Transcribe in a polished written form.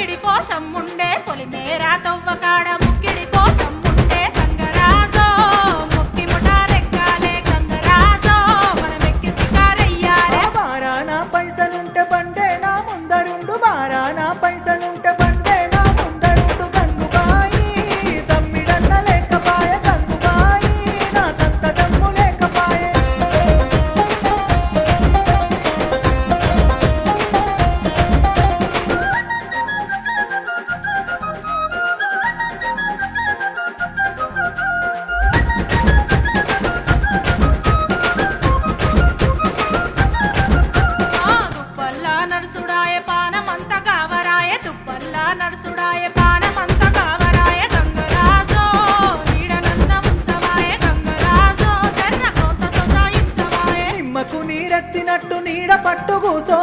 ముక్కిడి కోసం ఉండే పొలిమేరా తవ్వకాడ ముక్కిడి కోసం ఉండే గంగరాజో ముక్కి ముఠారెక్కాలే గంగరాజో మనమెక్కి షికారయ్యాలే బారానా పైసలుంటే బండే నా ముందరుండు బారానా పైసలుంటే బండే నా ముందరుండు గంగుబాయి తమ్మిడన్న లేకపాయ గంగుబాయి నా తంత దమ్ము లేకపాయే దుప్పల్లా నడుసుడాయ పానమంత కావరాయ దుప్పల్లా నడుసుడాయ పానమంత కావరాయ గంగరాజో నీడనన్న ఉంచవాయ గంగరాజో తెర్ర కోత సొచాయించవాయ నిమ్మకు నీరెత్తినట్టు నీడ పట్టు కూసో